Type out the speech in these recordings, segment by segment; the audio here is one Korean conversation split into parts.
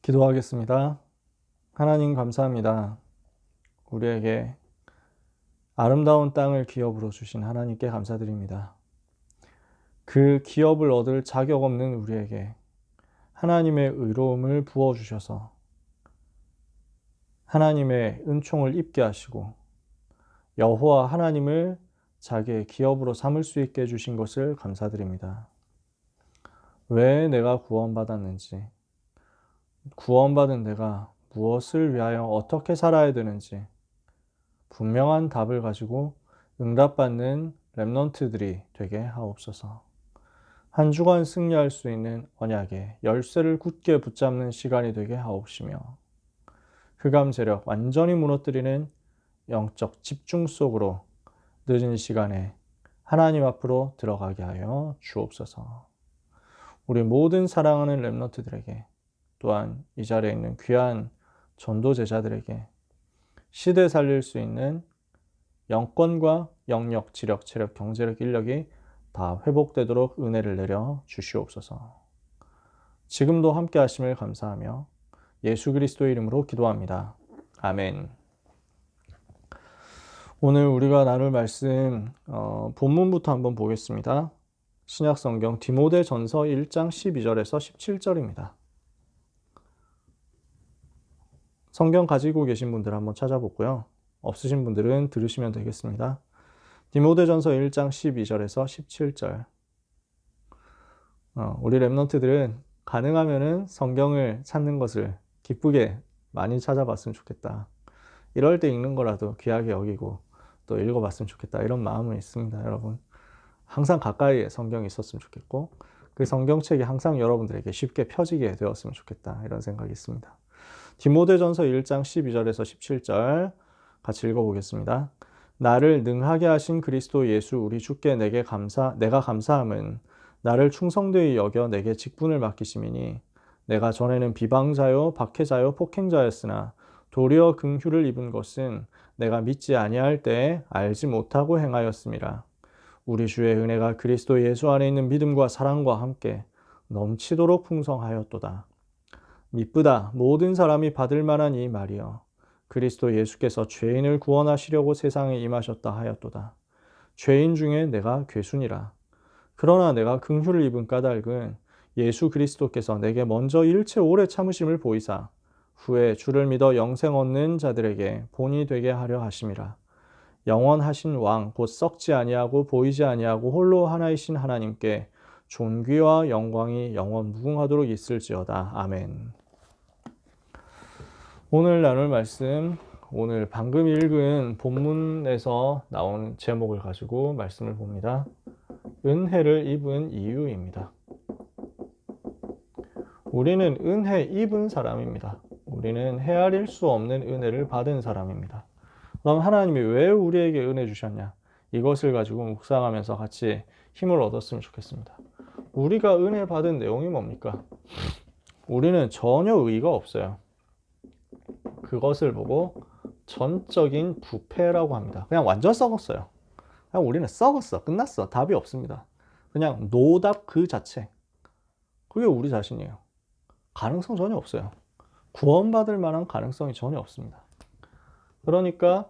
기도하겠습니다. 하나님 감사합니다. 우리에게 아름다운 땅을 기업으로 주신 하나님께 감사드립니다. 그 기업을 얻을 자격 없는 우리에게 하나님의 의로움을 부어주셔서 하나님의 은총을 입게 하시고 여호와 하나님을 자기의 기업으로 삼을 수 있게 해주신 것을 감사드립니다. 왜 내가 구원받았는지, 구원받은 내가 무엇을 위하여 어떻게 살아야 되는지 분명한 답을 가지고 응답받는 렘넌트들이 되게 하옵소서. 한 주간 승리할 수 있는 언약의 열쇠를 굳게 붙잡는 시간이 되게 하옵시며 흑암 세력 완전히 무너뜨리는 영적 집중 속으로 늦은 시간에 하나님 앞으로 들어가게 하여 주옵소서. 우리 모든 사랑하는 렘넌트들에게 또한 이 자리에 있는 귀한 전도 제자들에게 시대 살릴 수 있는 영권과 영역, 지력, 체력, 경제력, 인력이 다 회복되도록 은혜를 내려 주시옵소서. 지금도 함께 하심을 감사하며 예수 그리스도의 이름으로 기도합니다. 아멘. 오늘 우리가 나눌 말씀 본문부터 한번 보겠습니다. 신약성경 디모데전서 1장 12절에서 17절입니다. 성경 가지고 계신 분들 한번 찾아보고요. 없으신 분들은 들으시면 되겠습니다. 디모데전서 1장 12절에서 17절. 우리 렘넌트들은 가능하면은 성경을 찾는 것을 기쁘게 많이 찾아봤으면 좋겠다. 이럴 때 읽는 거라도 귀하게 여기고 또 읽어봤으면 좋겠다. 이런 마음은 있습니다, 여러분. 항상 가까이에 성경이 있었으면 좋겠고 그 성경책이 항상 여러분들에게 쉽게 펴지게 되었으면 좋겠다. 이런 생각이 있습니다. 디모데전서 1장 12절에서 17절 같이 읽어보겠습니다. 나를 능하게 하신 그리스도 예수 우리 주께 내가 감사함은 나를 충성되이 여겨 내게 직분을 맡기심이니 내가 전에는 비방자요 박해자요 폭행자였으나 도리어 긍휼을 입은 것은 내가 믿지 아니할 때에 알지 못하고 행하였음이라. 우리 주의 은혜가 그리스도 예수 안에 있는 믿음과 사랑과 함께 넘치도록 풍성하였도다. 미쁘다 모든 사람이 받을 만한 이 말이여 그리스도 예수께서 죄인을 구원하시려고 세상에 임하셨다 하였도다. 죄인 중에 내가 괴순이라. 그러나 내가 긍휼을 입은 까닭은 예수 그리스도께서 내게 먼저 일체 오래 참으심을 보이사 후에 주를 믿어 영생 얻는 자들에게 본이 되게 하려 하심이라. 영원하신 왕 곧 썩지 아니하고 보이지 아니하고 홀로 하나이신 하나님께 존귀와 영광이 영원 무궁하도록 있을지어다. 아멘. 오늘 나눌 말씀, 오늘 방금 읽은 본문에서 나온 제목을 가지고 말씀을 봅니다. 은혜를 입은 이유입니다. 우리는 은혜 입은 사람입니다. 우리는 헤아릴 수 없는 은혜를 받은 사람입니다. 그럼 하나님이 왜 우리에게 은혜 주셨냐? 이것을 가지고 묵상하면서 같이 힘을 얻었으면 좋겠습니다. 우리가 은혜 받은 내용이 뭡니까? 우리는 전혀 의의가 없어요. 그것을 보고 전적인 부패라고 합니다. 그냥 완전 썩었어요. 그냥 우리는 썩었어. 끝났어. 답이 없습니다. 그냥 노답 그 자체. 그게 우리 자신이에요. 가능성 전혀 없어요. 구원받을 만한 가능성이 전혀 없습니다. 그러니까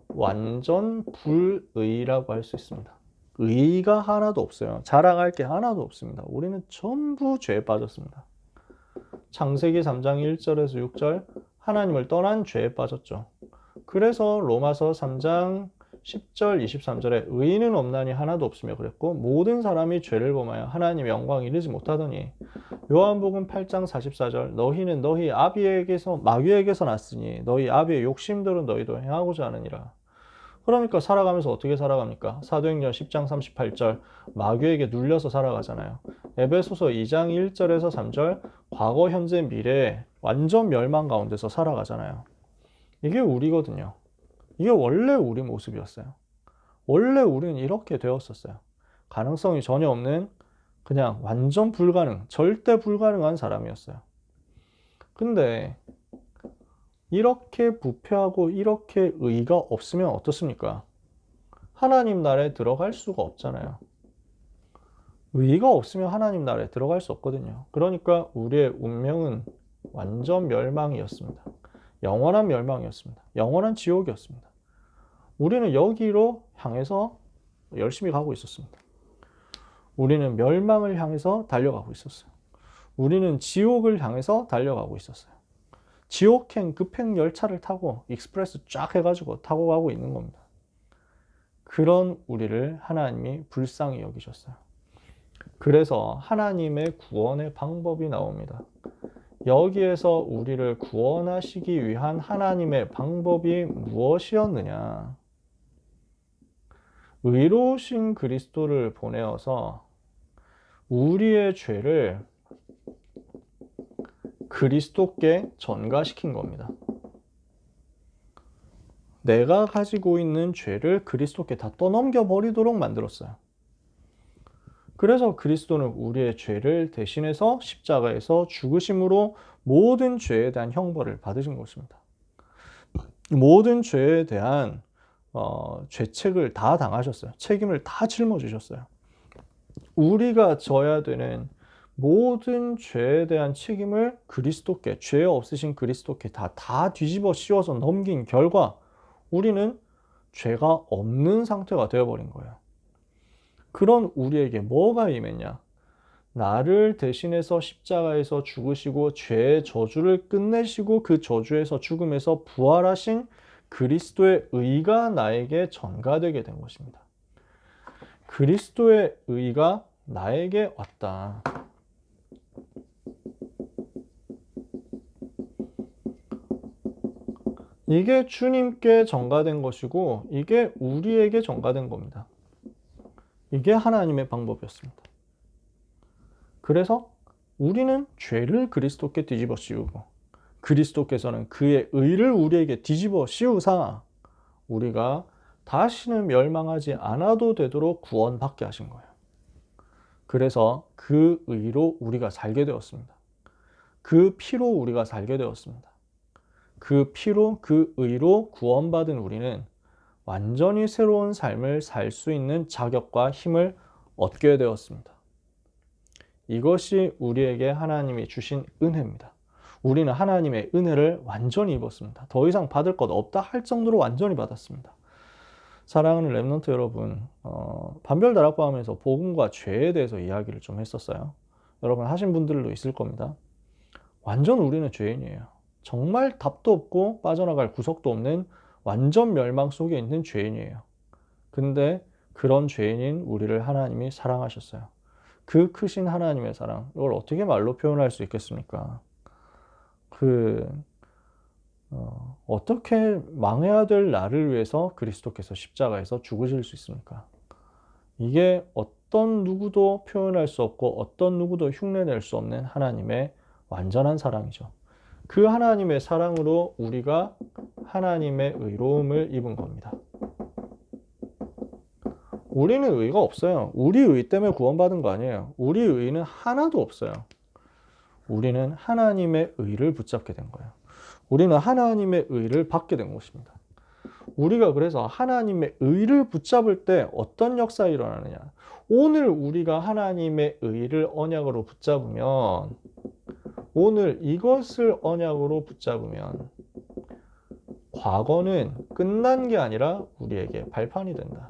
완전 불의라고 할 수 있습니다. 의의가 하나도 없어요. 자랑할 게 하나도 없습니다. 우리는 전부 죄에 빠졌습니다. 창세기 3장 1절에서 6절 하나님을 떠난 죄에 빠졌죠. 그래서 로마서 3장 10절 23절에 의인은 없나니 하나도 없으며 그랬고 모든 사람이 죄를 범하여 하나님의 영광 이르지 못하더니 요한복음 8장 44절 너희는 너희 아비에게서 마귀에게서 났으니 너희 아비의 욕심들은 너희도 행하고자 하느니라. 그러니까 살아가면서 어떻게 살아갑니까? 사도행전 10장 38절 마귀에게 눌려서 살아가잖아요. 에베소서 2장 1절에서 3절 과거, 현재, 미래에 완전 멸망 가운데서 살아가잖아요. 이게 우리거든요. 이게 원래 우리 모습이었어요. 원래 우리는 이렇게 되었었어요. 가능성이 전혀 없는 그냥 완전 불가능, 절대 불가능한 사람이었어요. 근데 이렇게 부패하고 이렇게 의의가 없으면 어떻습니까? 하나님 나라에 들어갈 수가 없잖아요. 의가 없으면 하나님 나라에 들어갈 수 없거든요. 그러니까 우리의 운명은 완전 멸망이었습니다. 영원한 멸망이었습니다. 영원한 지옥이었습니다. 우리는 여기로 향해서 열심히 가고 있었습니다. 우리는 멸망을 향해서 달려가고 있었어요. 우리는 지옥을 향해서 달려가고 있었어요. 지옥행 급행 열차를 타고 익스프레스 쫙 해가지고 타고 가고 있는 겁니다. 그런 우리를 하나님이 불쌍히 여기셨어요. 그래서 하나님의 구원의 방법이 나옵니다. 여기에서 우리를 구원하시기 위한 하나님의 방법이 무엇이었느냐? 의로우신 그리스도를 보내어서 우리의 죄를 그리스도께 전가시킨 겁니다. 내가 가지고 있는 죄를 그리스도께 다 떠넘겨 버리도록 만들었어요. 그래서 그리스도는 우리의 죄를 대신해서 십자가에서 죽으심으로 모든 죄에 대한 형벌을 받으신 것입니다. 모든 죄에 대한 죄책을 다 당하셨어요. 책임을 다 짊어지셨어요. 우리가 져야 되는 모든 죄에 대한 책임을 그리스도께, 죄 없으신 그리스도께 다 뒤집어 씌워서 넘긴 결과 우리는 죄가 없는 상태가 되어버린 거예요. 그런 우리에게 뭐가 임했냐? 나를 대신해서 십자가에서 죽으시고 죄의 저주를 끝내시고 그 저주에서 죽음에서 부활하신 그리스도의 의가 나에게 전가되게 된 것입니다. 그리스도의 의가 나에게 왔다. 이게 주님께 전가된 것이고 이게 우리에게 전가된 겁니다. 이게 하나님의 방법이었습니다. 그래서 우리는 죄를 그리스도께 뒤집어 씌우고 그리스도께서는 그의 의를 우리에게 뒤집어 씌우사 우리가 다시는 멸망하지 않아도 되도록 구원받게 하신 거예요. 그래서 그 의로 우리가 살게 되었습니다. 그 피로 우리가 살게 되었습니다. 그 피로 그 의로 구원받은 우리는 완전히 새로운 삶을 살 수 있는 자격과 힘을 얻게 되었습니다. 이것이 우리에게 하나님이 주신 은혜입니다. 우리는 하나님의 은혜를 완전히 입었습니다. 더 이상 받을 것 없다 할 정도로 완전히 받았습니다. 사랑하는 렘넌트 여러분, 반별다락방하면서 복음과 죄에 대해서 이야기를 좀 했었어요. 여러분 하신 분들도 있을 겁니다. 완전 우리는 죄인이에요. 정말 답도 없고 빠져나갈 구석도 없는 완전 멸망 속에 있는 죄인이에요. 근데 그런 죄인인 우리를 하나님이 사랑하셨어요. 그 크신 하나님의 사랑, 이걸 어떻게 말로 표현할 수 있겠습니까? 어떻게 망해야 될 나를 위해서 그리스도께서 십자가에서 죽으실 수 있습니까? 이게 어떤 누구도 표현할 수 없고 어떤 누구도 흉내낼 수 없는 하나님의 완전한 사랑이죠. 그 하나님의 사랑으로 우리가 하나님의 의로움을 입은 겁니다. 우리는 의가 없어요. 우리 의 때문에 구원받은 거 아니에요. 우리 의는 하나도 없어요. 우리는 하나님의 의를 붙잡게 된 거예요. 우리는 하나님의 의를 받게 된 것입니다. 우리가 그래서 하나님의 의를 붙잡을 때 어떤 역사가 일어나느냐. 오늘 우리가 하나님의 의를 언약으로 붙잡으면, 오늘 이것을 언약으로 붙잡으면 과거는 끝난 게 아니라 우리에게 발판이 된다.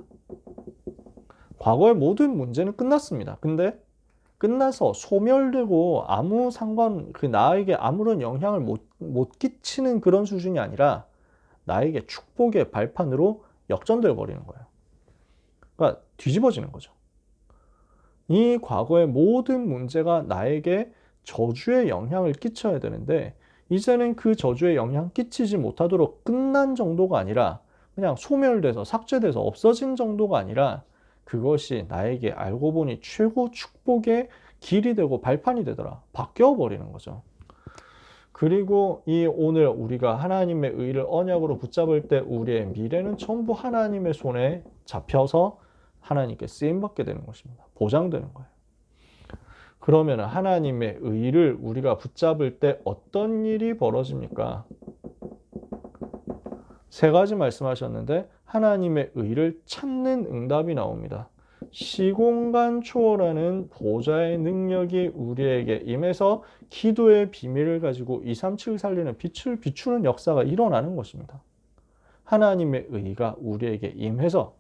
과거의 모든 문제는 끝났습니다. 근데 끝나서 소멸되고 아무 나에게 아무런 영향을 못 끼치는 그런 수준이 아니라 나에게 축복의 발판으로 역전되어 버리는 거예요. 그러니까 뒤집어지는 거죠. 이 과거의 모든 문제가 나에게 저주의 영향을 끼쳐야 되는데 이제는 그 저주의 영향 끼치지 못하도록 끝난 정도가 아니라 그냥 소멸돼서 삭제돼서 없어진 정도가 아니라 그것이 나에게 알고 보니 최고 축복의 길이 되고 발판이 되더라. 바뀌어 버리는 거죠. 그리고 이 오늘 우리가 하나님의 의를 언약으로 붙잡을 때 우리의 미래는 전부 하나님의 손에 잡혀서 하나님께 쓰임받게 되는 것입니다. 보장되는 거예요. 그러면 하나님의 의를 우리가 붙잡을 때 어떤 일이 벌어집니까? 세 가지 말씀하셨는데 하나님의 의를 찾는 응답이 나옵니다. 시공간 초월하는 보좌의 능력이 우리에게 임해서 기도의 비밀을 가지고 237 살리는 빛을 비추는 역사가 일어나는 것입니다. 하나님의 의가 우리에게 임해서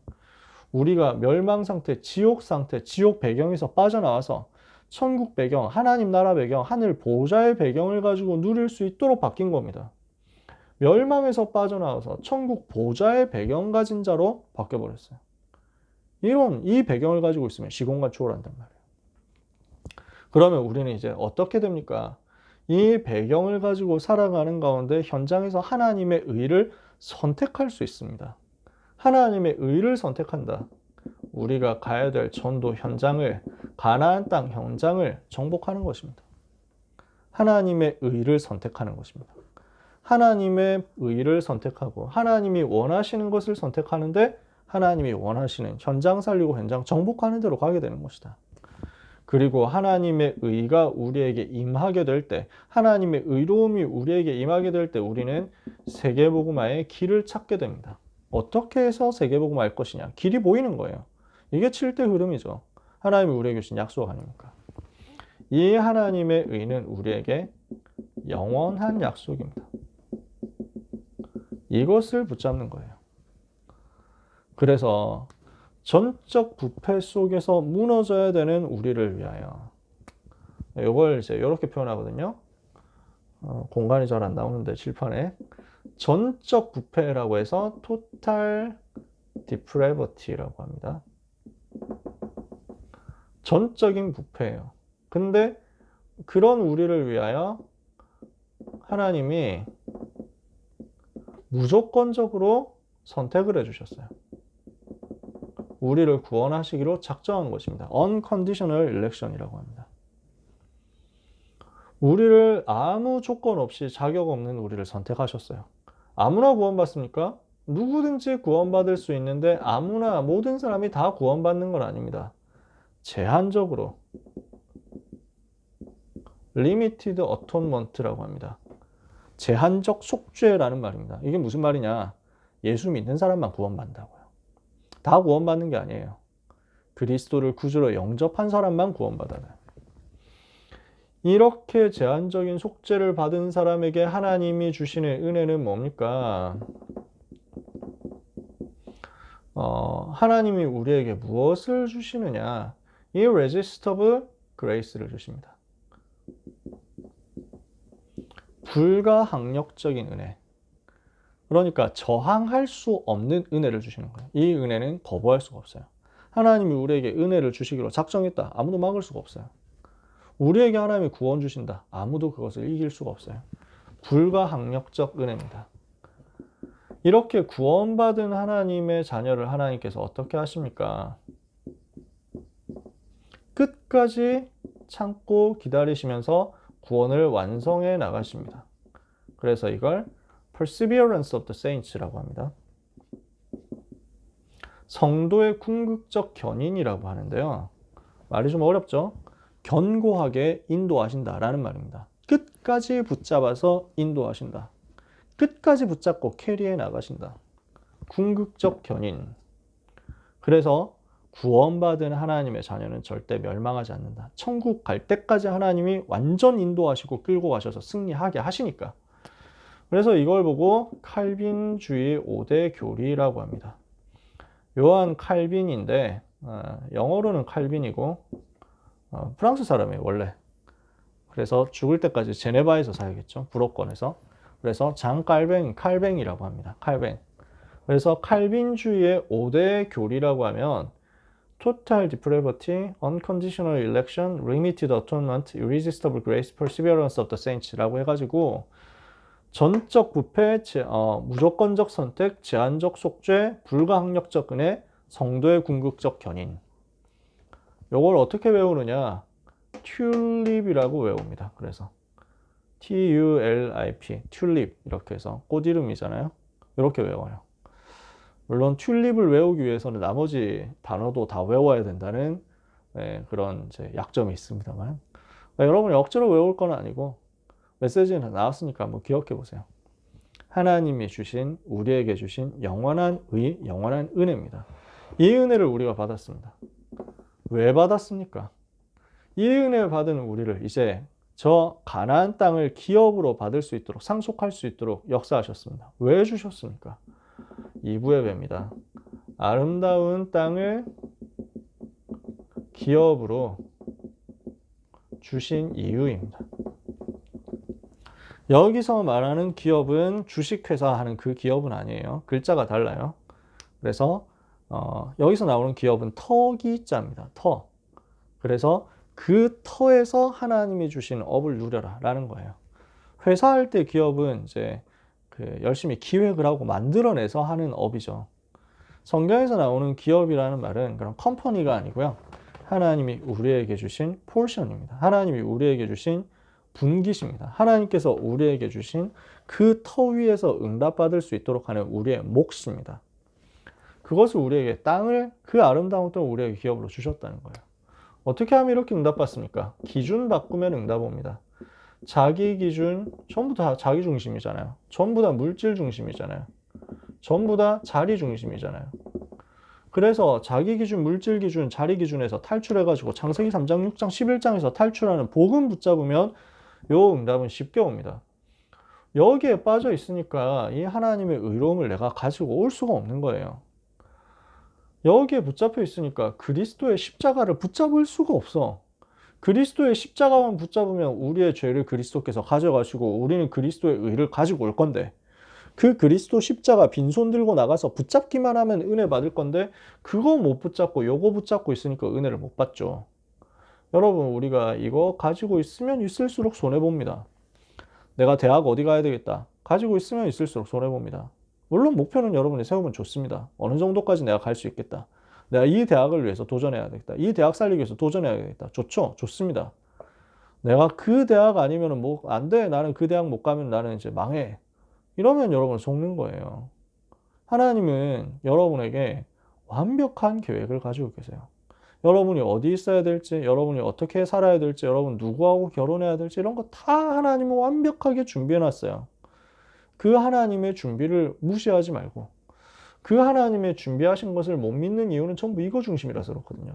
우리가 멸망 상태, 지옥 상태, 지옥 배경에서 빠져나와서 천국 배경, 하나님 나라 배경, 하늘 보좌의 배경을 가지고 누릴 수 있도록 바뀐 겁니다. 멸망에서 빠져나와서 천국 보좌의 배경 가진 자로 바뀌어버렸어요. 이 배경을 가지고 있으면 시공간 초월한단 말이에요. 그러면 우리는 이제 어떻게 됩니까? 이 배경을 가지고 살아가는 가운데 현장에서 하나님의 의를 선택할 수 있습니다. 하나님의 의를 선택한다. 우리가 가야 될 전도 현장을, 가나안 땅 현장을 정복하는 것입니다. 하나님의 의를 선택하는 것입니다. 하나님의 의를 선택하고 하나님이 원하시는 것을 선택하는데 하나님이 원하시는 현장 살리고 현장 정복하는 대로 가게 되는 것이다. 그리고 하나님의 의가 우리에게 임하게 될 때, 하나님의 의로움이 우리에게 임하게 될 때 우리는 세계복음화의 길을 찾게 됩니다. 어떻게 해서 세계복음화할 것이냐? 길이 보이는 거예요. 이게 7대 흐름이죠. 하나님이 우리에게 주신 약속 아닙니까? 이 하나님의 의는 우리에게 영원한 약속입니다. 이것을 붙잡는 거예요. 그래서 전적 부패 속에서 무너져야 되는 우리를 위하여, 이걸 이제 이렇게 표현하거든요. 공간이 잘 안 나오는데 칠판에 전적 부패라고 해서 total depravity라고 합니다. 전적인 부패예요. 근데 그런 우리를 위하여 하나님이 무조건적으로 선택을 해주셨어요. 우리를 구원하시기로 작정한 것입니다. Unconditional election이라고 합니다. 우리를 아무 조건 없이 자격 없는 우리를 선택하셨어요. 아무나 구원받습니까? 누구든지 구원받을 수 있는데 아무나 모든 사람이 다 구원받는 건 아닙니다. 제한적으로 Limited Atonement라고 합니다. 제한적 속죄라는 말입니다. 이게 무슨 말이냐? 예수 믿는 사람만 구원받는다고요. 다 구원받는 게 아니에요. 그리스도를 구주로 영접한 사람만 구원받아요. 이렇게 제한적인 속죄를 받은 사람에게 하나님이 주시는 은혜는 뭡니까? 하나님이 우리에게 무엇을 주시느냐? Irresistible Grace를 주십니다. 불가항력적인 은혜. 그러니까 저항할 수 없는 은혜를 주시는 거예요. 이 은혜는 거부할 수가 없어요. 하나님이 우리에게 은혜를 주시기로 작정했다. 아무도 막을 수가 없어요. 우리에게 하나님이 구원 주신다. 아무도 그것을 이길 수가 없어요. 불가항력적 은혜입니다. 이렇게 구원받은 하나님의 자녀를 하나님께서 어떻게 하십니까? 끝까지 참고 기다리시면서 구원을 완성해 나가십니다. 그래서 이걸 Perseverance of the Saints라고 합니다. 성도의 궁극적 견인이라고 하는데요. 말이 좀 어렵죠? 견고하게 인도하신다라는 말입니다. 끝까지 붙잡아서 인도하신다. 끝까지 붙잡고 캐리해 나가신다. 궁극적 견인. 그래서 구원받은 하나님의 자녀는 절대 멸망하지 않는다. 천국 갈 때까지 하나님이 완전 인도하시고 끌고 가셔서 승리하게 하시니까. 그래서 이걸 보고 칼빈주의 5대 교리라고 합니다. 요한 칼빈인데 영어로는 칼빈이고 프랑스 사람이에요 원래. 그래서 죽을 때까지 제네바에서 살겠죠. 불어권에서. 그래서 장 칼뱅이라고 합니다. 칼뱅. 그래서 칼빈주의의 5대 교리라고 하면 Total Depravity, Unconditional Election, Limited Atonement, Irresistible Grace, Perseverance of the Saints라고 해가지고 전적 부패, 무조건적 선택, 제한적 속죄, 불가항력적 은혜, 성도의 궁극적 견인. 이걸 어떻게 외우느냐? 튤립이라고 외웁니다. 그래서 TULIP, 튤립 이렇게 해서 꽃 이름이잖아요. 이렇게 외워요. 물론 튤립을 외우기 위해서는 나머지 단어도 다 외워야 된다는 그런 이제 약점이 있습니다만 여러분이 억지로 외울 건 아니고 메시지는 나왔으니까 한번 기억해 보세요. 하나님이 주신, 우리에게 주신 영원한 의, 영원한 은혜입니다. 이 은혜를 우리가 받았습니다. 왜 받았습니까? 이 은혜 받은 우리를 이제 저 가나안 땅을 기업으로 받을 수 있도록 상속할 수 있도록 역사하셨습니다. 왜 주셨습니까? 2부의 배입니다. 아름다운 땅을 기업으로 주신 이유입니다. 여기서 말하는 기업은 주식회사 하는 그 기업은 아니에요. 글자가 달라요. 그래서 여기서 나오는 기업은 터기자입니다. 터. 그래서 그 터에서 하나님이 주신 업을 누려라 라는 거예요. 회사할 때 기업은 이제 열심히 기획을 하고 만들어내서 하는 업이죠. 성경에서 나오는 기업이라는 말은 그런 컴퍼니가 아니고요. 하나님이 우리에게 주신 포션입니다. 하나님이 우리에게 주신 분깃입니다. 하나님께서 우리에게 주신 그 터 위에서 응답받을 수 있도록 하는 우리의 몫입니다. 그것을 우리에게 그 아름다운 땅을 우리에게 기업으로 주셨다는 거예요. 어떻게 하면 이렇게 응답받습니까? 기준 바꾸면 응답 옵니다. 자기 기준, 전부 다 자기 중심이잖아요. 전부 다 물질 중심이잖아요. 전부 다 자리 중심이잖아요. 그래서 자기 기준, 물질 기준, 자리 기준에서 탈출해가지고 창세기 3장, 6장, 11장에서 탈출하는 복음 붙잡으면 요 응답은 쉽게 옵니다. 여기에 빠져 있으니까 이 하나님의 의로움을 내가 가지고 올 수가 없는 거예요. 여기에 붙잡혀 있으니까 그리스도의 십자가를 붙잡을 수가 없어. 그리스도의 십자가만 붙잡으면 우리의 죄를 그리스도께서 가져가시고 우리는 그리스도의 의를 가지고 올 건데, 그 그리스도 십자가 빈손 들고 나가서 붙잡기만 하면 은혜 받을 건데 그거 못 붙잡고 요거 붙잡고 있으니까 은혜를 못 받죠. 여러분, 우리가 이거 가지고 있으면 있을수록 손해봅니다. 내가 대학 어디 가야 되겠다. 가지고 있으면 있을수록 손해봅니다. 물론 목표는 여러분이 세우면 좋습니다. 어느 정도까지 내가 갈 수 있겠다. 내가 이 대학을 위해서 도전해야 되겠다. 이 대학 살리기 위해서 도전해야 되겠다. 좋죠? 좋습니다. 내가 그 대학 아니면 뭐 안 돼. 나는 그 대학 못 가면 나는 이제 망해. 이러면 여러분을 속는 거예요. 하나님은 여러분에게 완벽한 계획을 가지고 계세요. 여러분이 어디 있어야 될지, 여러분이 어떻게 살아야 될지, 여러분 누구하고 결혼해야 될지 이런 거 다 하나님은 완벽하게 준비해 놨어요. 그 하나님의 준비를 무시하지 말고 그 하나님의 준비하신 것을 못 믿는 이유는 전부 이거 중심이라서 그렇거든요.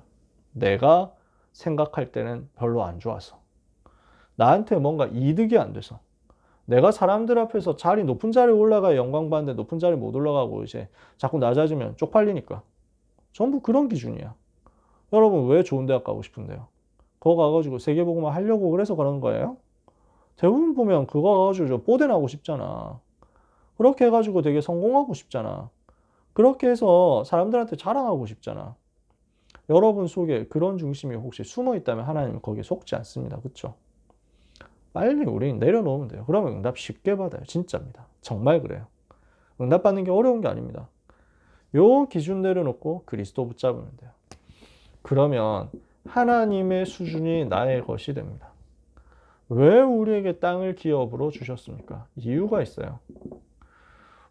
내가 생각할 때는 별로 안 좋아서, 나한테 뭔가 이득이 안 돼서, 내가 사람들 앞에서 높은 자리에 올라가야 영광 받는데 높은 자리에 못 올라가고 이제 자꾸 낮아지면 쪽팔리니까. 전부 그런 기준이야. 여러분 왜 좋은 대학 가고 싶은데요? 그거 가가지고 세계복음화 하려고 그래서 그런 거예요? 대부분 보면 그거 가가지고 뽀대 나고 싶잖아. 그렇게 해가지고 되게 성공하고 싶잖아. 그렇게 해서 사람들한테 자랑하고 싶잖아. 여러분 속에 그런 중심이 혹시 숨어 있다면 하나님은 거기에 속지 않습니다. 그렇죠? 빨리 우리는 내려놓으면 돼요. 그러면 응답 쉽게 받아요. 진짜입니다. 정말 그래요. 응답 받는 게 어려운 게 아닙니다. 요 기준 내려놓고 그리스도 붙잡으면 돼요. 그러면 하나님의 수준이 나의 것이 됩니다. 왜 우리에게 땅을 기업으로 주셨습니까? 이유가 있어요.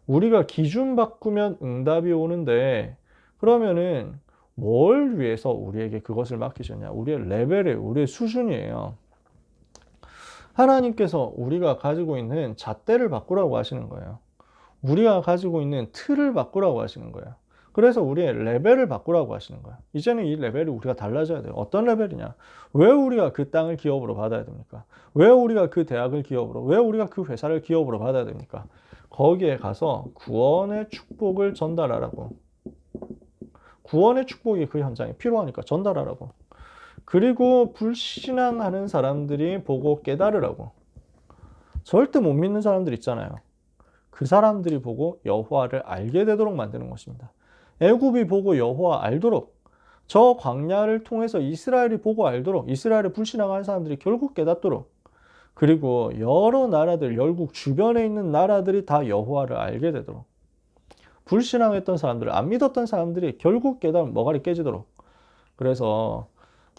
우리가 기준 바꾸면 응답이 오는데, 그러면은 뭘 위해서 우리에게 그것을 맡기셨냐? 우리의 레벨이에요. 우리의 수준이에요. 하나님께서 우리가 가지고 있는 잣대를 바꾸라고 하시는 거예요. 우리가 가지고 있는 틀을 바꾸라고 하시는 거예요. 그래서 우리의 레벨을 바꾸라고 하시는 거예요. 이제는 이 레벨이 우리가 달라져야 돼요. 어떤 레벨이냐? 왜 우리가 그 땅을 기업으로 받아야 됩니까? 왜 우리가 그 대학을 기업으로, 왜 우리가 그 회사를 기업으로 받아야 됩니까? 거기에 가서 구원의 축복을 전달하라고. 구원의 축복이 그 현장에 필요하니까 전달하라고. 그리고 불신앙하는 사람들이 보고 깨달으라고. 절대 못 믿는 사람들 있잖아요. 그 사람들이 보고 여호와를 알게 되도록 만드는 것입니다. 애굽이 보고 여호와 알도록, 저 광야를 통해서 이스라엘이 보고 알도록, 이스라엘을 불신앙하는 사람들이 결국 깨닫도록, 그리고 여러 나라들, 열국 주변에 있는 나라들이 다 여호와를 알게 되도록, 불신앙했던 사람들, 안 믿었던 사람들이 결국 깨달은 머가리 깨지도록. 그래서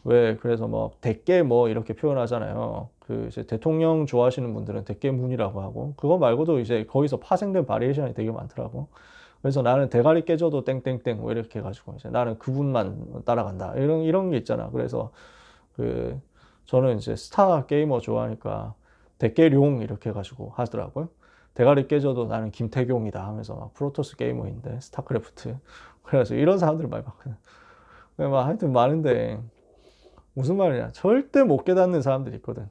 뭐 대깨 뭐 이렇게 표현하잖아요. 그 이제 대통령 좋아하시는 분들은 대깨문이라고 하고, 그거 말고도 이제 거기서 파생된 바리에이션이 되게 많더라고. 그래서 나는 대가리 깨져도 땡땡땡 뭐 이렇게 해가지고 이제 나는 그분만 따라간다 이런 게 있잖아. 그래서 저는 이제 스타 게이머 좋아하니까 대깨룡 이렇게 해가지고 하더라고요. 대가리 깨져도 나는 김태경이다 하면서 막 프로토스 게이머인데 스타크래프트. 그래서 이런 사람들 많이 봤거든. 막 하여튼 많은데, 무슨 말이냐? 절대 못 깨닫는 사람들이 있거든.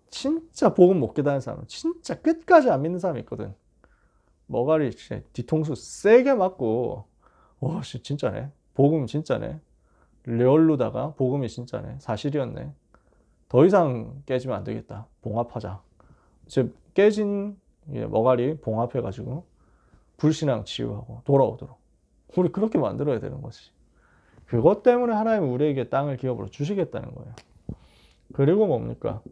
진짜 복음 못 깨닫는 사람, 진짜 끝까지 안 믿는 사람이 있거든. 머가리 뒤통수 세게 맞고, 와, 진짜네. 복음 진짜네. 리얼로다가 복음이 진짜네. 사실이었네. 더 이상 깨지면 안 되겠다. 봉합하자. 즉 깨진 머가리 봉합해가지고 불신앙 치유하고 돌아오도록 우리 그렇게 만들어야 되는 거지. 그것 때문에 하나님은 우리에게 땅을 기업으로 주시겠다는 거예요. 그리고 뭡니까?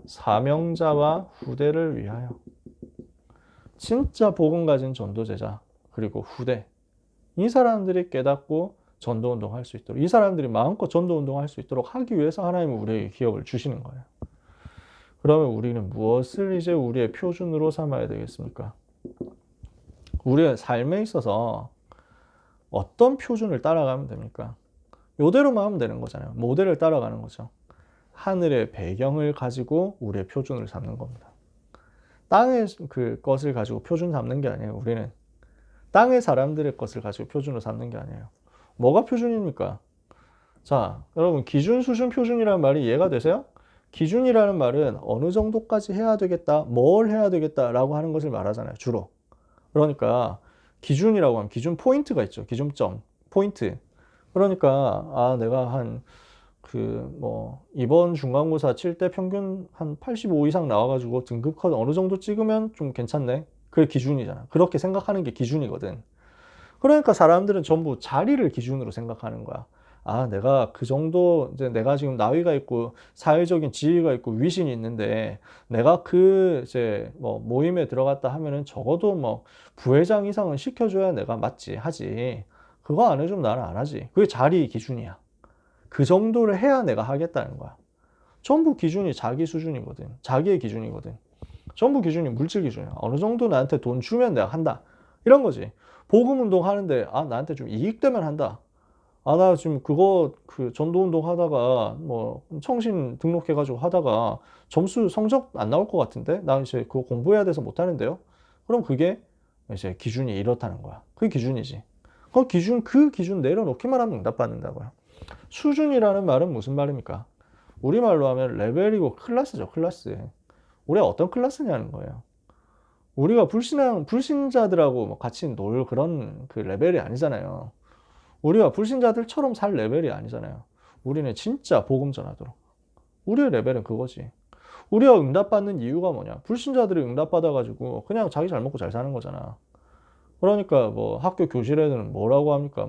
사명자와 후대를 위하여. 진짜 복음 가진 전도제자 그리고 후대, 이 사람들이 깨닫고 전도운동 할 수 있도록, 이 사람들이 마음껏 전도운동 할 수 있도록 하기 위해서 하나님은 우리에게 기업을 주시는 거예요. 그러면 우리는 무엇을 이제 우리의 표준으로 삼아야 되겠습니까? 우리의 삶에 있어서 어떤 표준을 따라가면 됩니까? 이대로만 하면 되는 거잖아요. 모델을 따라가는 거죠. 하늘의 배경을 가지고 우리의 표준을 삼는 겁니다. 땅의 그 것을 가지고 표준 삼는 게 아니에요. 우리는 땅의 사람들의 것을 가지고 표준으로 삼는 게 아니에요. 뭐가 표준입니까? 자, 여러분 기준, 수준, 표준이라는 말이 이해가 되세요? 기준이라는 말은 어느 정도까지 해야 되겠다, 뭘 해야 되겠다라고 하는 것을 말하잖아요. 주로. 그러니까 기준이라고 하면 기준 포인트가 있죠. 기준점, 포인트. 그러니까 내가 이번 중간고사 칠 때 평균 한 85 이상 나와가지고 등급 컷 어느 정도 찍으면 좀 괜찮네. 그게 기준이잖아. 그렇게 생각하는 게 기준이거든. 그러니까 사람들은 전부 자리를 기준으로 생각하는 거야. 내가 그 정도, 이제 내가 지금 나이가 있고 사회적인 지위가 있고 위신이 있는데 내가 모임에 들어갔다 하면은 적어도 부회장 이상은 시켜줘야 내가 맞지, 하지. 그거 안 해주면 나는 안 하지. 그게 자리 기준이야. 그 정도를 해야 내가 하겠다는 거야. 전부 기준이 자기 수준이거든. 자기의 기준이거든. 전부 기준이 물질 기준이야. 어느 정도 나한테 돈 주면 내가 한다. 이런 거지. 복음 운동 하는데 나한테 좀 이익되면 한다. 나 지금 전도 운동 하다가 청신 등록해가지고 하다가 점수 성적 안 나올 것 같은데 나 이제 그거 공부해야 돼서 못 하는데요. 그럼 그게 이제 기준이 이렇다는 거야. 그게 기준이지. 그 기준 내려놓기만 하면 응답받는다고요. 수준이라는 말은 무슨 말입니까? 우리말로 하면 레벨이고 클래스죠. 클래스. 우리가 어떤 클래스냐는 거예요. 우리가 불신자들하고 같이 놀 그런 그 레벨이 아니잖아요. 우리가 불신자들처럼 살 레벨이 아니잖아요. 우리는 진짜 복음 전하도록. 우리의 레벨은 그거지. 우리가 응답받는 이유가 뭐냐? 불신자들이 응답받아가지고 그냥 자기 잘 먹고 잘 사는 거잖아. 그러니까 학교 교실에는 뭐라고 합니까?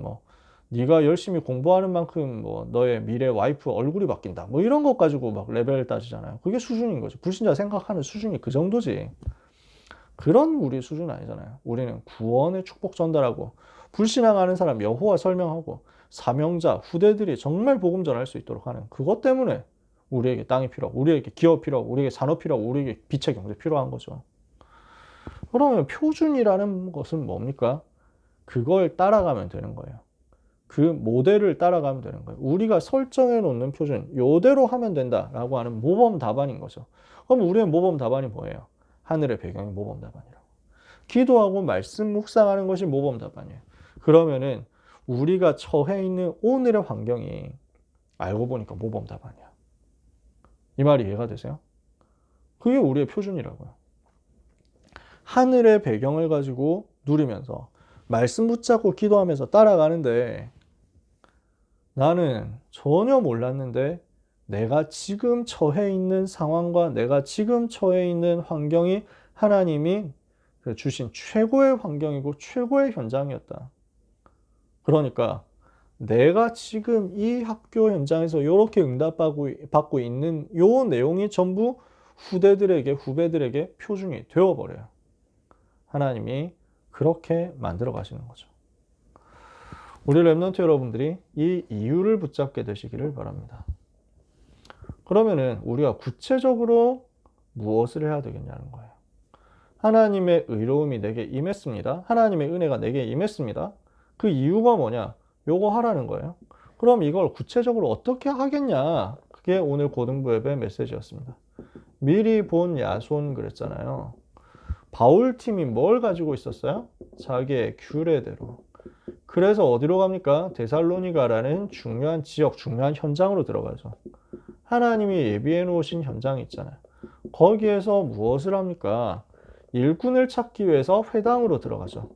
네가 열심히 공부하는 만큼 너의 미래 와이프 얼굴이 바뀐다. 이런 것 가지고 막 레벨 따지잖아요. 그게 수준인 거죠. 불신자 생각하는 수준이 그 정도지. 그런 우리 수준 아니잖아요. 우리는 구원의 축복 전달하고 불신앙하는 사람 여호와 설명하고 사명자 후대들이 정말 복음 전할 수 있도록 하는 그것 때문에 우리에게 땅이 필요하고 우리에게 기업 필요하고 우리에게 산업 필요하고 우리에게 빛의 경제 필요한 거죠. 그러면 표준이라는 것은 뭡니까? 그걸 따라가면 되는 거예요. 그 모델을 따라가면 되는 거예요. 우리가 설정해 놓는 표준, 요대로 하면 된다라고 하는 모범 답안인 거죠. 그럼 우리의 모범 답안이 뭐예요? 하늘의 배경이 모범 답안이라고. 기도하고 말씀 묵상하는 것이 모범 답안이에요. 그러면은 우리가 처해 있는 오늘의 환경이 알고 보니까 모범 답안이야. 이 말이 이해가 되세요? 그게 우리의 표준이라고요. 하늘의 배경을 가지고 누리면서 말씀 붙잡고 기도하면서 따라가는데 나는 전혀 몰랐는데 내가 지금 처해 있는 상황과 내가 지금 처해 있는 환경이 하나님이 주신 최고의 환경이고 최고의 현장이었다. 그러니까 내가 지금 이 학교 현장에서 이렇게 응답받고 있는 요 내용이 전부 후배들에게 표준이 되어버려요. 하나님이 그렇게 만들어 가시는 거죠. 우리 랩넌트 여러분들이 이 이유를 붙잡게 되시기를 바랍니다. 그러면은 우리가 구체적으로 무엇을 해야 되겠냐는 거예요. 하나님의 의로움이 내게 임했습니다. 하나님의 은혜가 내게 임했습니다. 그 이유가 뭐냐? 요거 하라는 거예요. 그럼 이걸 구체적으로 어떻게 하겠냐? 그게 오늘 고등부협의 메시지였습니다. 미리 본 야손 그랬잖아요. 바울 팀이 뭘 가지고 있었어요? 자기의 규례대로. 그래서 어디로 갑니까? 데살로니가라는 중요한 지역, 중요한 현장으로 들어가죠. 하나님이 예비해 놓으신 현장이 있잖아요. 거기에서 무엇을 합니까? 일꾼을 찾기 위해서 회당으로 들어가죠.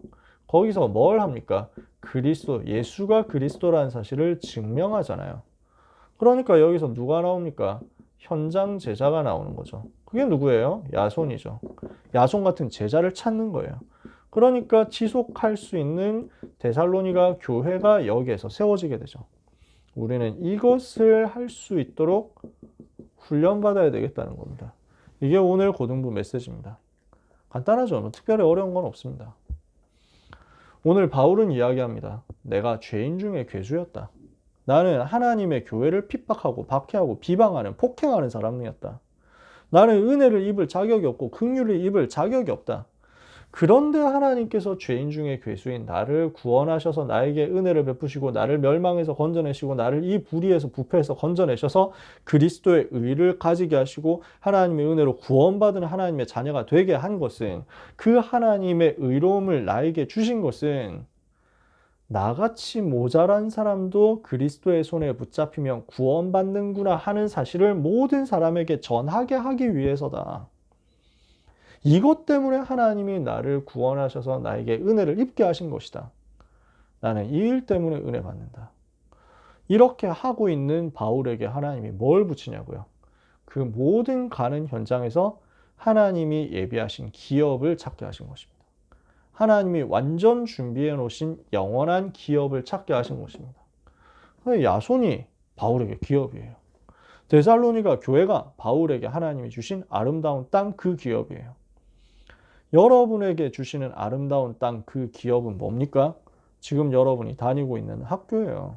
거기서 뭘 합니까? 그리스도, 예수가 그리스도라는 사실을 증명하잖아요. 그러니까 여기서 누가 나옵니까? 현장 제자가 나오는 거죠. 그게 누구예요? 야손이죠. 야손 같은 제자를 찾는 거예요. 그러니까 지속할 수 있는 데살로니가 교회가 여기에서 세워지게 되죠. 우리는 이것을 할 수 있도록 훈련받아야 되겠다는 겁니다. 이게 오늘 고등부 메시지입니다. 간단하죠. 뭐 특별히 어려운 건 없습니다. 오늘 바울은 이야기합니다. 내가 죄인 중에 괴수였다. 나는 하나님의 교회를 핍박하고 박해하고 비방하는 폭행하는 사람이었다. 나는 은혜를 입을 자격이 없고 긍휼을 입을 자격이 없다. 그런데 하나님께서 죄인 중에 괴수인 나를 구원하셔서 나에게 은혜를 베푸시고 나를 멸망에서 건져내시고 나를 이 불의에서 부패에서 건져내셔서 그리스도의 의를 가지게 하시고 하나님의 은혜로 구원받은 하나님의 자녀가 되게 한 것은, 그 하나님의 의로움을 나에게 주신 것은 나같이 모자란 사람도 그리스도의 손에 붙잡히면 구원받는구나 하는 사실을 모든 사람에게 전하게 하기 위해서다. 이것 때문에 하나님이 나를 구원하셔서 나에게 은혜를 입게 하신 것이다. 나는 이 일 때문에 은혜 받는다. 이렇게 하고 있는 바울에게 하나님이 뭘 붙이냐고요? 그 모든 가는 현장에서 하나님이 예비하신 기업을 찾게 하신 것입니다. 하나님이 완전 준비해 놓으신 영원한 기업을 찾게 하신 것입니다. 야손이 바울에게 기업이에요. 데살로니가 교회가 바울에게 하나님이 주신 아름다운 땅, 그 기업이에요. 여러분에게 주시는 아름다운 땅, 그 기업은 뭡니까? 지금 여러분이 다니고 있는 학교예요.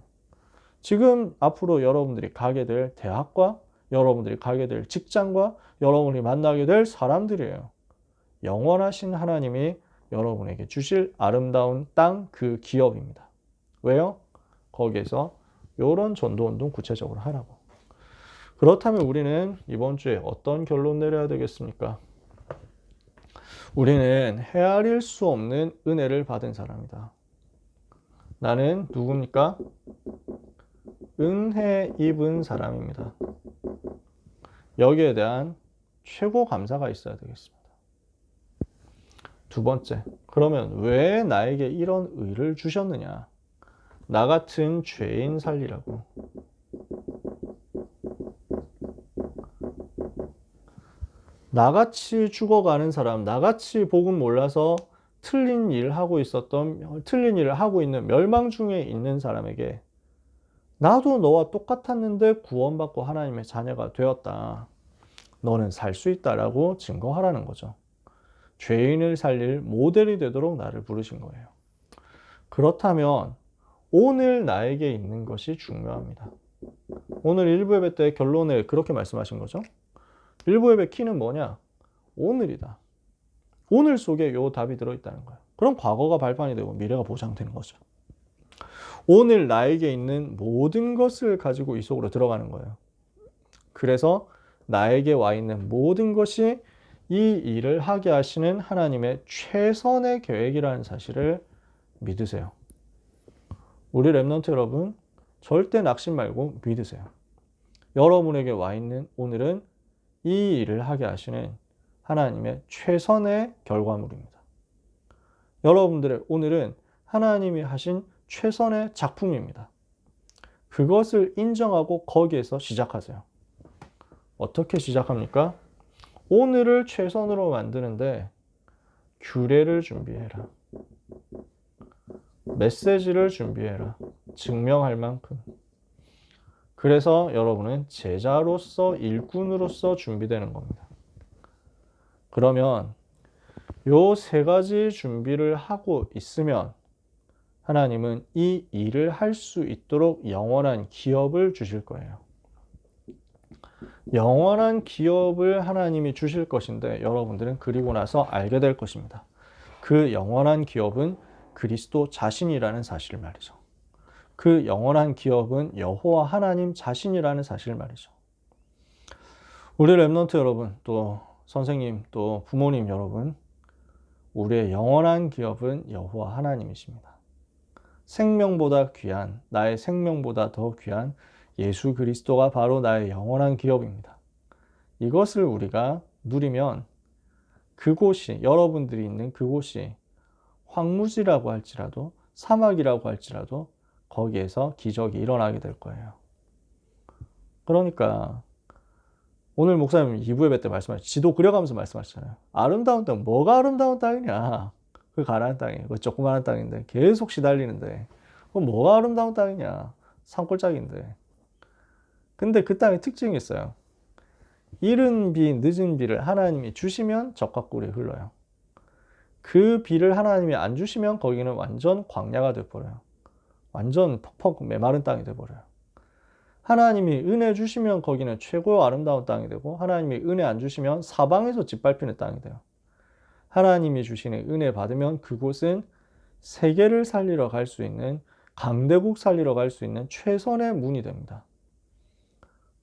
지금 앞으로 여러분들이 가게 될 대학과 여러분들이 가게 될 직장과 여러분이 만나게 될 사람들이에요. 영원하신 하나님이 여러분에게 주실 아름다운 땅, 그 기업입니다. 왜요? 거기에서 이런 전도운동 구체적으로 하라고. 그렇다면 우리는 이번 주에 어떤 결론 내려야 되겠습니까? 우리는 헤아릴 수 없는 은혜를 받은 사람이다. 나는 누굽니까? 은혜 입은 사람입니다. 여기에 대한 최고 감사가 있어야 되겠습니다. 두 번째, 그러면 왜 나에게 이런 의를 주셨느냐? 나 같은 죄인 살리라고. 나같이 죽어가는 사람, 나같이 복음 몰라서 틀린 일을 하고 있는 멸망 중에 있는 사람에게 나도 너와 똑같았는데 구원받고 하나님의 자녀가 되었다. 너는 살 수 있다라고 증거하라는 거죠. 죄인을 살릴 모델이 되도록 나를 부르신 거예요. 그렇다면 오늘 나에게 있는 것이 중요합니다. 오늘 일부 예배 때 결론을 그렇게 말씀하신 거죠. 일부 예배 키는 뭐냐? 오늘이다. 오늘 속에 요 답이 들어있다는 거예요. 그럼 과거가 발판이 되고 미래가 보장되는 거죠. 오늘 나에게 있는 모든 것을 가지고 이 속으로 들어가는 거예요. 그래서 나에게 와 있는 모든 것이 이 일을 하게 하시는 하나님의 최선의 계획이라는 사실을 믿으세요. 우리 랩넌트 여러분, 절대 낙심 말고 믿으세요. 여러분에게 와 있는 오늘은 이 일을 하게 하시는 하나님의 최선의 결과물입니다. 여러분들의 오늘은 하나님이 하신 최선의 작품입니다. 그것을 인정하고 거기에서 시작하세요. 어떻게 시작합니까? 오늘을 최선으로 만드는데 규례를 준비해라. 메시지를 준비해라. 증명할 만큼. 그래서 여러분은 제자로서, 일꾼으로서 준비되는 겁니다. 그러면 요 세 가지 준비를 하고 있으면 하나님은 이 일을 할 수 있도록 영원한 기업을 주실 거예요. 영원한 기업을 하나님이 주실 것인데 여러분들은 그리고 나서 알게 될 것입니다. 그 영원한 기업은 그리스도 자신이라는 사실을 말이죠. 그 영원한 기업은 여호와 하나님 자신이라는 사실 말이죠. 우리 랩넌트 여러분, 또 선생님, 또 부모님 여러분, 우리의 영원한 기업은 여호와 하나님이십니다. 생명보다 귀한, 나의 생명보다 더 귀한 예수 그리스도가 바로 나의 영원한 기업입니다. 이것을 우리가 누리면 그곳이, 여러분들이 있는 그곳이 황무지라고 할지라도 사막이라고 할지라도 거기에서 기적이 일어나게 될 거예요. 그러니까 오늘 목사님 2부 예배 때 말씀하셨죠. 지도 그려가면서 말씀하셨잖아요. 아름다운 땅, 뭐가 아름다운 땅이냐. 그 가나안 땅이, 그 조그마한 땅인데 계속 시달리는데 그건 뭐가 아름다운 땅이냐. 산골짜기인데. 근데 그 땅의 특징이 있어요. 이른 비, 늦은 비를 하나님이 주시면 적과 꿀이 흘러요. 그 비를 하나님이 안 주시면 거기는 완전 광야가 돼버려요. 완전 퍽퍽 메마른 땅이 돼버려요. 하나님이 은혜 주시면 거기는 최고 아름다운 땅이 되고 하나님이 은혜 안 주시면 사방에서 짓밟히는 땅이 돼요. 하나님이 주시는 은혜 받으면 그곳은 세계를 살리러 갈 수 있는, 강대국 살리러 갈 수 있는 최선의 문이 됩니다.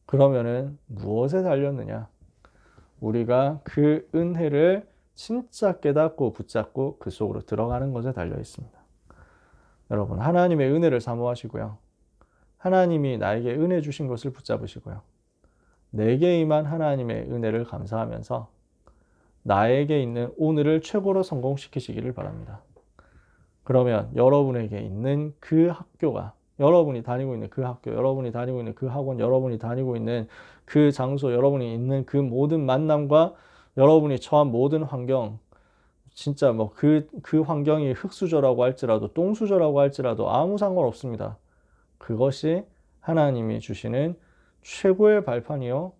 그러면은 무엇에 달렸느냐? 우리가 그 은혜를 진짜 깨닫고 붙잡고 그 속으로 들어가는 것에 달려 있습니다. 여러분, 하나님의 은혜를 사모하시고요. 하나님이 나에게 은혜 주신 것을 붙잡으시고요. 내게 임한 하나님의 은혜를 감사하면서 나에게 있는 오늘을 최고로 성공시키시기를 바랍니다. 그러면 여러분에게 있는 그 학교가, 여러분이 다니고 있는 그 학교, 여러분이 다니고 있는 그 학원, 여러분이 다니고 있는 그 장소, 여러분이 있는 그 모든 만남과 여러분이 처한 모든 환경, 진짜 뭐 그 환경이 흙수저라고 할지라도 똥수저라고 할지라도 아무 상관없습니다. 그것이 하나님이 주시는 최고의 발판이요,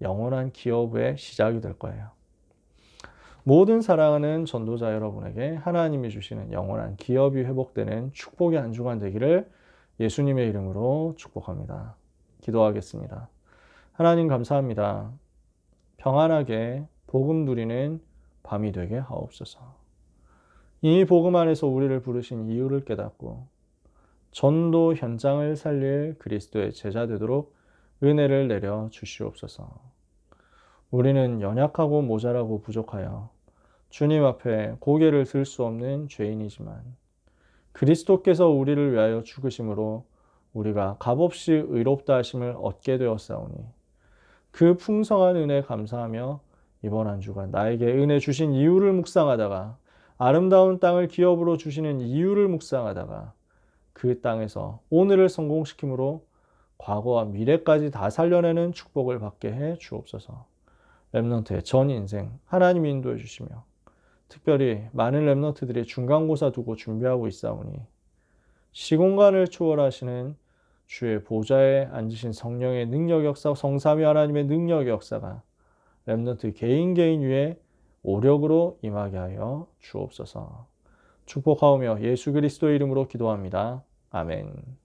영원한 기업의 시작이 될 거예요. 모든 사랑하는 전도자 여러분에게 하나님이 주시는 영원한 기업이 회복되는 축복의 한 주간 되기를 예수님의 이름으로 축복합니다. 기도하겠습니다. 하나님 감사합니다. 평안하게 복음 누리는 밤이 되게 하옵소서. 이 복음 안에서 우리를 부르신 이유를 깨닫고 전도 현장을 살릴 그리스도의 제자 되도록 은혜를 내려 주시옵소서. 우리는 연약하고 모자라고 부족하여 주님 앞에 고개를 들 수 없는 죄인이지만 그리스도께서 우리를 위하여 죽으심으로 우리가 값없이 의롭다 하심을 얻게 되었사오니 그 풍성한 은혜 감사하며 이번 한 주간 나에게 은혜 주신 이유를 묵상하다가 아름다운 땅을 기업으로 주시는 이유를 묵상하다가 그 땅에서 오늘을 성공시킴으로 과거와 미래까지 다 살려내는 축복을 받게 해 주옵소서. 렘넌트의 전 인생 하나님이 인도해 주시며 특별히 많은 렘넌트들이 중간고사 두고 준비하고 있사오니 시공간을 초월하시는 주의 보좌에 앉으신 성령의 능력 역사, 성삼위 하나님의 능력 역사가 렘넌트 개인 위에 오력으로 임하게 하여 주옵소서. 축복하오며 예수 그리스도의 이름으로 기도합니다. 아멘.